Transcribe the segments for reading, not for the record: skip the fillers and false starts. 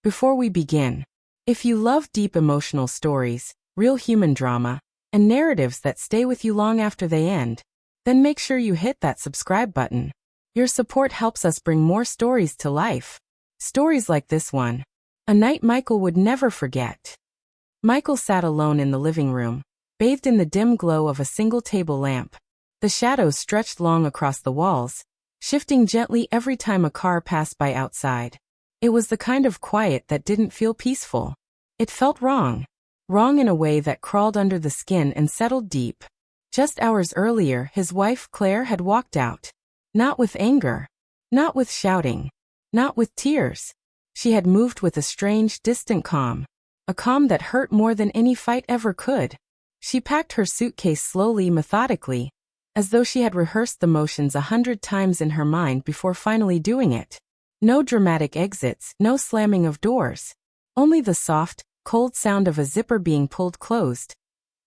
Before we begin, if you love deep emotional stories, real human drama, and narratives that stay with you long after they end, then make sure you hit that subscribe button. Your support helps us bring more stories to life. Stories like this one. A night Michael would never forget. Michael sat alone in the living room, bathed in the dim glow of a single table lamp. The shadows stretched long across the walls, shifting gently every time a car passed by outside. It was the kind of quiet that didn't feel peaceful. It felt wrong. Wrong in a way that crawled under the skin and settled deep. Just hours earlier, his wife Claire had walked out. Not with anger. Not with shouting. Not with tears. She had moved with a strange, distant calm. A calm that hurt more than any fight ever could. She packed her suitcase slowly, methodically, as though she had rehearsed the motions 100 times in her mind before finally doing it. No dramatic exits, no slamming of doors. Only the soft, cold sound of a zipper being pulled closed.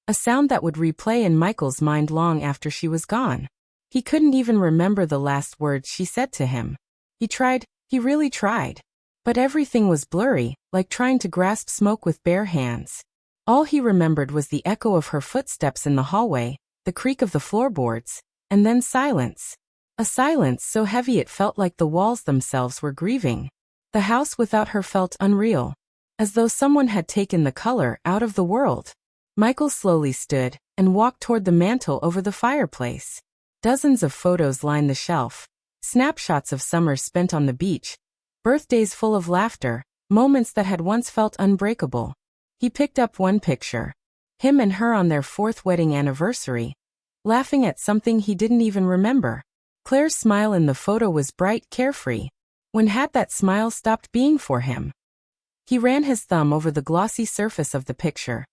A sound that would replay in Michael's mind long after she was gone. He couldn't even remember the last words she said to him. He tried, he really tried. But everything was blurry, like trying to grasp smoke with bare hands. All he remembered was the echo of her footsteps in the hallway, the creak of the floorboards, and then silence. A silence so heavy it felt like the walls themselves were grieving. The house without her felt unreal. As though someone had taken the color out of the world. Michael slowly stood and walked toward the mantel over the fireplace. Dozens of photos lined the shelf. Snapshots of summers spent on the beach. Birthdays full of laughter, moments that had once felt unbreakable. He picked up one picture. Him and her on their 4th wedding anniversary. Laughing at something he didn't even remember. Claire's smile in the photo was bright, carefree. When had that smile stopped being for him? He ran his thumb over the glossy surface of the picture,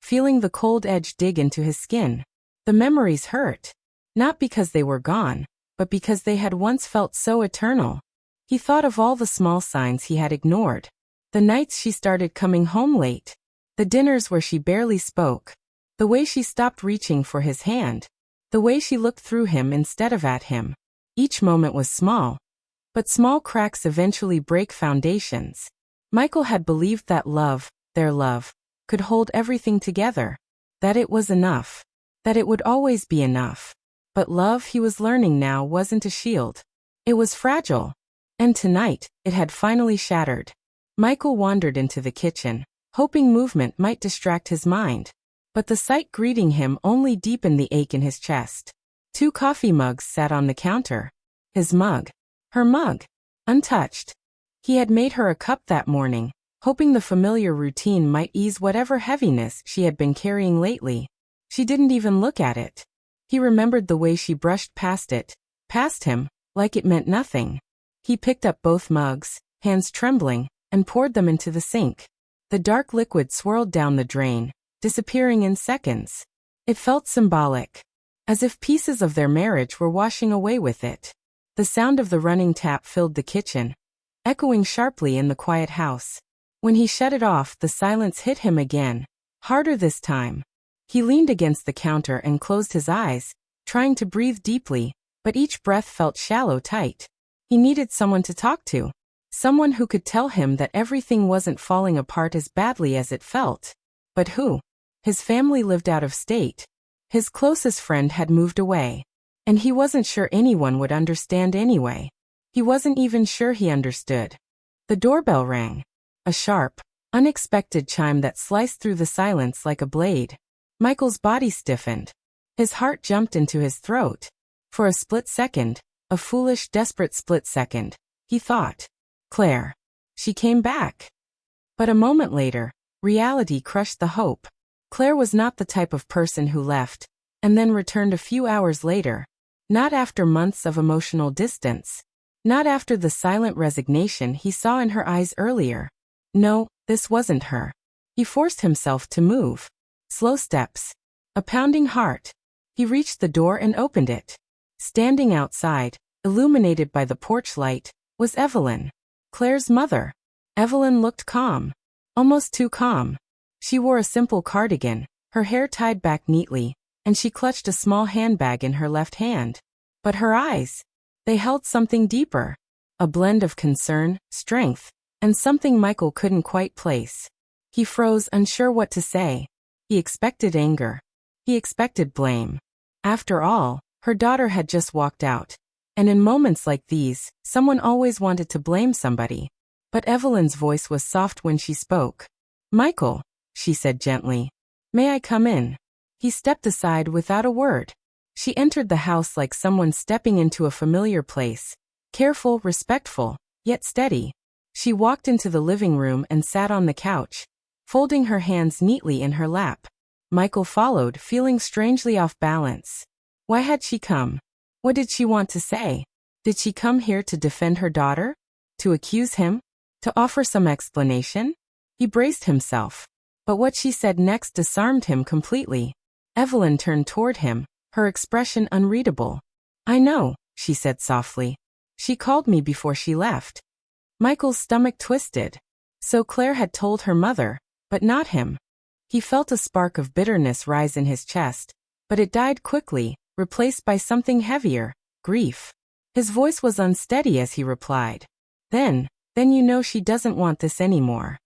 feeling the cold edge dig into his skin. The memories hurt. Not because they were gone, but because they had once felt so eternal. He thought of all the small signs he had ignored. The nights she started coming home late. The dinners where she barely spoke. The way she stopped reaching for his hand. The way she looked through him instead of at him. Each moment was small. But small cracks eventually break foundations. Michael had believed that love, their love, could hold everything together. That it was enough. That it would always be enough. But love, he was learning now, wasn't a shield. It was fragile. And tonight, it had finally shattered. Michael wandered into the kitchen, hoping movement might distract his mind. But the sight greeting him only deepened the ache in his chest. 2 coffee mugs sat on the counter. His mug. Her mug. Untouched. He had made her a cup that morning, hoping the familiar routine might ease whatever heaviness she had been carrying lately. She didn't even look at it. He remembered the way she brushed past it, past him, like it meant nothing. He picked up both mugs, hands trembling, and poured them into the sink. The dark liquid swirled down the drain, disappearing in seconds. It felt symbolic, as if pieces of their marriage were washing away with it. The sound of the running tap filled the kitchen, echoing sharply in the quiet house. When he shut it off, the silence hit him again, harder this time. He leaned against the counter and closed his eyes, trying to breathe deeply, but each breath felt shallow, tight. He needed someone to talk to. Someone who could tell him that everything wasn't falling apart as badly as it felt. But who? His family lived out of state. His closest friend had moved away. And he wasn't sure anyone would understand anyway. He wasn't even sure he understood. The doorbell rang. A sharp, unexpected chime that sliced through the silence like a blade. Michael's body stiffened. His heart jumped into his throat. For a split second, a foolish, desperate split second, he thought, Claire. She came back. But a moment later, reality crushed the hope. Claire was not the type of person who left, and then returned a few hours later. Not after months of emotional distance. Not after the silent resignation he saw in her eyes earlier. No, this wasn't her. He forced himself to move. Slow steps. A pounding heart. He reached the door and opened it. Standing outside, illuminated by the porch light, was Evelyn. Claire's mother. Evelyn looked calm. Almost too calm. She wore a simple cardigan, her hair tied back neatly, and she clutched a small handbag in her left hand. But her eyes, they held something deeper. A blend of concern, strength, and something Michael couldn't quite place. He froze, unsure what to say. He expected anger. He expected blame. After all, her daughter had just walked out. And in moments like these, someone always wanted to blame somebody. But Evelyn's voice was soft when she spoke. "Michael," she said gently. "May I come in?" He stepped aside without a word. She entered the house like someone stepping into a familiar place. Careful, respectful, yet steady. She walked into the living room and sat on the couch, folding her hands neatly in her lap. Michael followed, feeling strangely off balance. Why had she come? What did she want to say? Did she come here to defend her daughter? To accuse him? To offer some explanation? He braced himself. But what she said next disarmed him completely. Evelyn turned toward him, her expression unreadable. "I know," she said softly. "She called me before she left." Michael's stomach twisted. So Claire had told her mother, but not him. He felt a spark of bitterness rise in his chest, but it died quickly, replaced by something heavier, grief. His voice was unsteady as he replied. Then you know she doesn't want this anymore."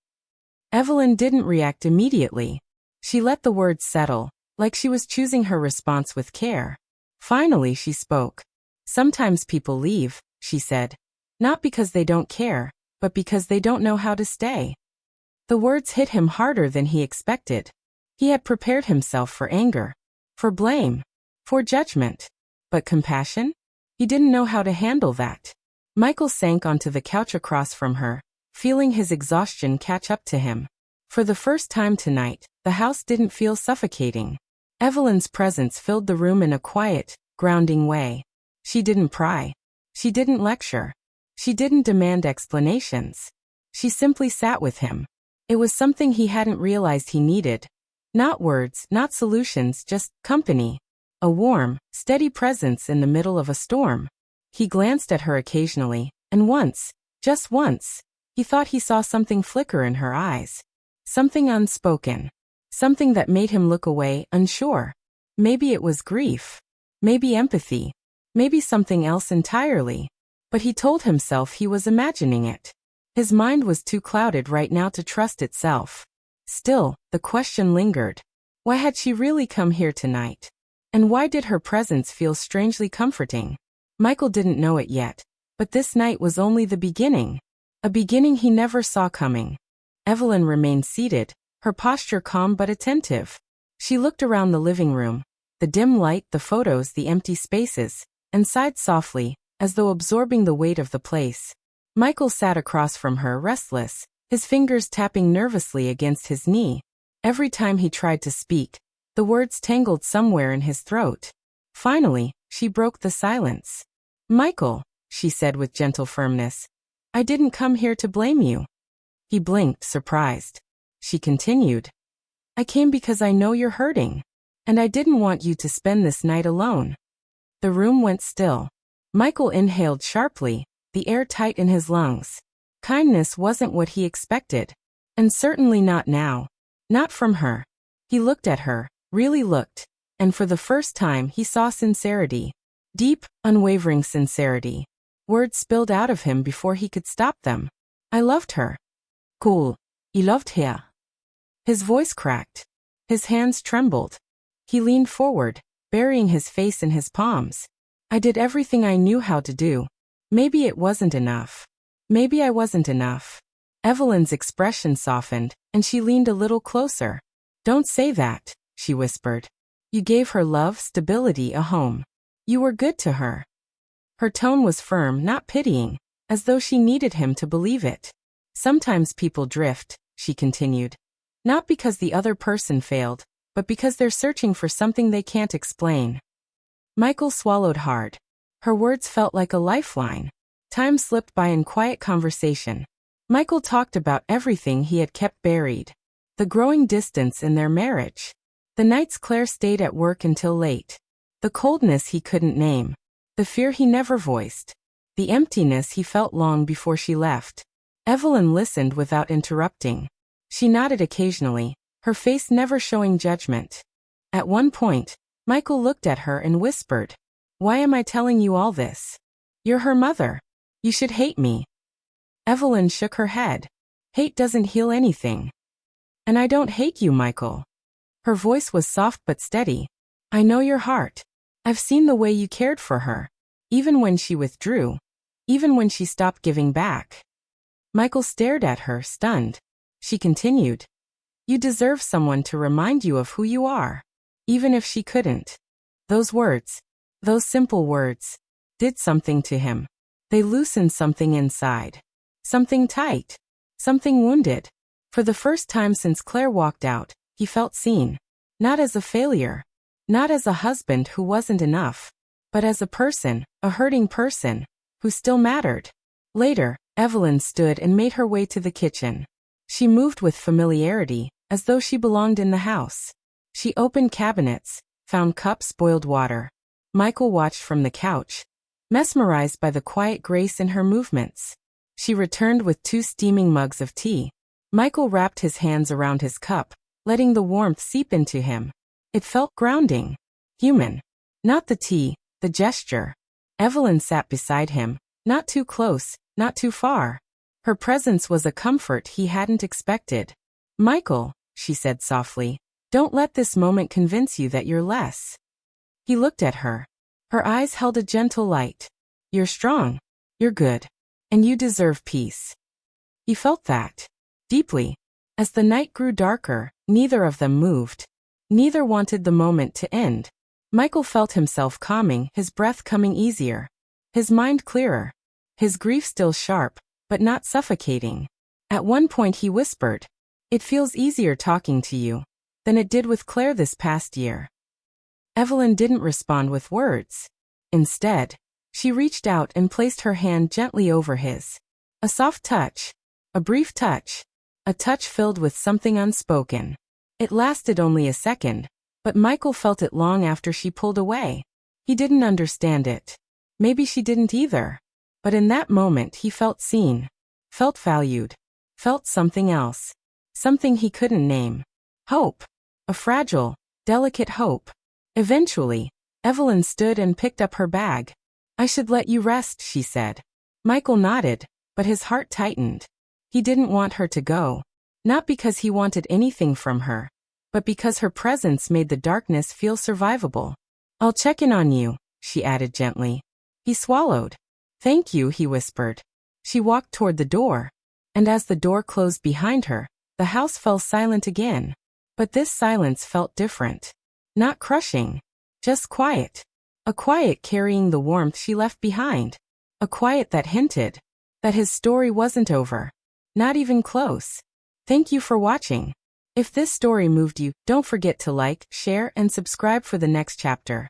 Evelyn didn't react immediately. She let the words settle, like she was choosing her response with care. Finally she spoke. "Sometimes people leave," she said. "Not because they don't care, but because they don't know how to stay." The words hit him harder than he expected. He had prepared himself for anger, for blame, for judgment. But compassion? He didn't know how to handle that. Michael sank onto the couch across from her, feeling his exhaustion catch up to him. For the first time tonight, the house didn't feel suffocating. Evelyn's presence filled the room in a quiet, grounding way. She didn't pry. She didn't lecture. She didn't demand explanations. She simply sat with him. It was something he hadn't realized he needed. Not words, not solutions, just company. A warm, steady presence in the middle of a storm. He glanced at her occasionally, and once, just once, he thought he saw something flicker in her eyes. Something unspoken. Something that made him look away, unsure. Maybe it was grief. Maybe empathy. Maybe something else entirely. But he told himself he was imagining it. His mind was too clouded right now to trust itself. Still, the question lingered. Why had she really come here tonight? And why did her presence feel strangely comforting? Michael didn't know it yet, but this night was only the beginning. A beginning he never saw coming. Evelyn remained seated, her posture calm but attentive. She looked around the living room, the dim light, the photos, the empty spaces, and sighed softly, as though absorbing the weight of the place. Michael sat across from her, restless, his fingers tapping nervously against his knee. Every time he tried to speak, the words tangled somewhere in his throat. Finally, she broke the silence. "Michael," she said with gentle firmness, "I didn't come here to blame you." He blinked, surprised. She continued, "I came because I know you're hurting, and I didn't want you to spend this night alone." The room went still. Michael inhaled sharply, the air tight in his lungs. Kindness wasn't what he expected, and certainly not now. Not from her. He looked at her, really looked, and for the first time he saw sincerity. Deep, unwavering sincerity. Words spilled out of him before he could stop them. "I loved her." "Cool. You loved her." His voice cracked. His hands trembled. He leaned forward, burying his face in his palms. "I did everything I knew how to do. Maybe it wasn't enough. Maybe I wasn't enough." Evelyn's expression softened, and she leaned a little closer. "Don't say that," she whispered. "You gave her love, stability, a home. You were good to her." Her tone was firm, not pitying, as though she needed him to believe it. "Sometimes people drift," she continued. "Not because the other person failed, but because they're searching for something they can't explain." Michael swallowed hard. Her words felt like a lifeline. Time slipped by in quiet conversation. Michael talked about everything he had kept buried. The growing distance in their marriage. The nights Claire stayed at work until late. The coldness he couldn't name. The fear he never voiced. The emptiness he felt long before she left. Evelyn listened without interrupting. She nodded occasionally, her face never showing judgment. At one point, Michael looked at her and whispered, "Why am I telling you all this? You're her mother. You should hate me." Evelyn shook her head. Hate doesn't heal anything. And I don't hate you, Michael. Her voice was soft but steady. I know your heart. I've seen the way you cared for her. Even when she withdrew. Even when she stopped giving back. Michael stared at her, stunned. She continued. You deserve someone to remind you of who you are. Even if she couldn't. Those words, those simple words, did something to him. They loosened something inside. Something tight. Something wounded. For the first time since Claire walked out, he felt seen. Not as a failure. Not as a husband who wasn't enough. But as a person, a hurting person, who still mattered. Later, Evelyn stood and made her way to the kitchen. She moved with familiarity, as though she belonged in the house. She opened cabinets, found cups, boiled water. Michael watched from the couch, mesmerized by the quiet grace in her movements. She returned with 2 steaming mugs of tea. Michael wrapped his hands around his cup, letting the warmth seep into him. It felt grounding. Human. Not the tea, the gesture. Evelyn sat beside him, not too close, not too far. Her presence was a comfort he hadn't expected. Michael, she said softly, don't let this moment convince you that you're less. He looked at her. Her eyes held a gentle light. You're strong. You're good. And you deserve peace. He felt that. Deeply. As the night grew darker, neither of them moved. Neither wanted the moment to end. Michael felt himself calming, his breath coming easier. His mind clearer. His grief still sharp, but not suffocating. At one point he whispered, it feels easier talking to you than it did with Claire this past year. Evelyn didn't respond with words. Instead, she reached out and placed her hand gently over his. A soft touch. A brief touch. A touch filled with something unspoken. It lasted only a second, but Michael felt it long after she pulled away. He didn't understand it. Maybe she didn't either. But in that moment he felt seen. Felt valued. Felt something else. Something he couldn't name. Hope. A fragile, delicate hope. Eventually, Evelyn stood and picked up her bag. I should let you rest, she said. Michael nodded, but his heart tightened. He didn't want her to go. Not because he wanted anything from her, but because her presence made the darkness feel survivable. I'll check in on you, she added gently. He swallowed. Thank you, he whispered. She walked toward the door. And as the door closed behind her, the house fell silent again. But this silence felt different. Not crushing. Just quiet. A quiet carrying the warmth she left behind. A quiet that hinted that his story wasn't over. Not even close. Thank you for watching. If this story moved you, don't forget to like, share, and subscribe for the next chapter.